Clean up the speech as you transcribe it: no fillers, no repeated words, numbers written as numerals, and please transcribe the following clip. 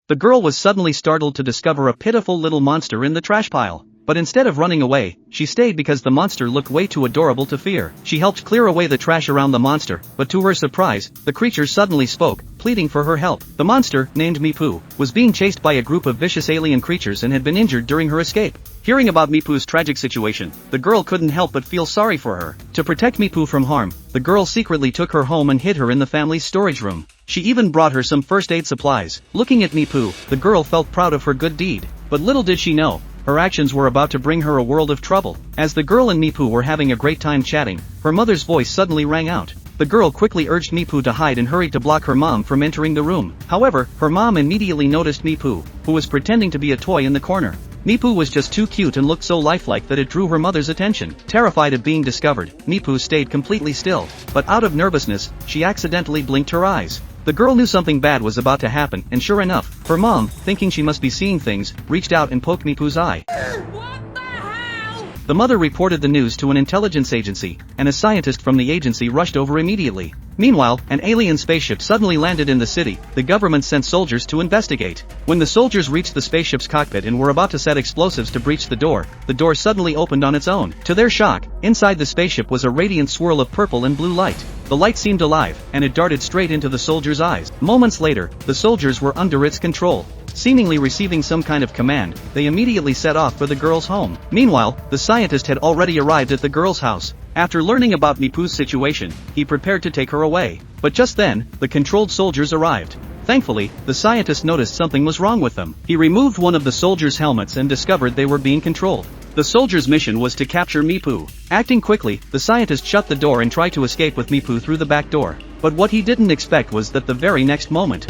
The girl was suddenly startled to discover a pitiful little monster in the trash pile. But instead of running away, she stayed because the monster looked way too adorable to fear. She helped clear away the trash around the monster, but to her surprise, the creature suddenly spoke, pleading for her help. The monster, named Mipu, was being chased by a group of vicious alien creatures and had been injured during her escape. Hearing about Mipu's tragic situation, the girl couldn't help but feel sorry for her. To protect Mipu from harm, the girl secretly took her home and hid her in the family's storage room. She even brought her some first aid supplies. Looking at Mipu, the girl felt proud of her good deed. But little did she know, her actions were about to bring her a world of trouble. As the girl and Mipu were having a great time chatting, her mother's voice suddenly rang out. The girl quickly urged Mipu to hide and hurried to block her mom from entering the room. However, her mom immediately noticed Mipu, who was pretending to be a toy in the corner. Mipu was just too cute and looked so lifelike that it drew her mother's attention. Terrified of being discovered, Mipu stayed completely still, but out of nervousness, she accidentally blinked her eyes. The girl knew something bad was about to happen, and sure enough, her mom, thinking she must be seeing things, reached out and poked Mipu's eye. What the hell? The mother reported the news to an intelligence agency, and a scientist from the agency rushed over immediately. Meanwhile, an alien spaceship suddenly landed in the city. The government sent soldiers to investigate. When the soldiers reached the spaceship's cockpit and were about to set explosives to breach the door suddenly opened on its own. To their shock, inside the spaceship was a radiant swirl of purple and blue light. The light seemed alive, and it darted straight into the soldiers' eyes. Moments later, the soldiers were under its control. Seemingly receiving some kind of command, they immediately set off for the girl's home. Meanwhile, the scientist had already arrived at the girl's house. After learning about Mipu's situation, he prepared to take her away. But just then, the controlled soldiers arrived. Thankfully, the scientist noticed something was wrong with them. He removed one of the soldiers' helmets and discovered they were being controlled. The soldiers' mission was to capture Mipu. Acting quickly, the scientist shut the door and tried to escape with Mipu through the back door. But what he didn't expect was that the very next moment,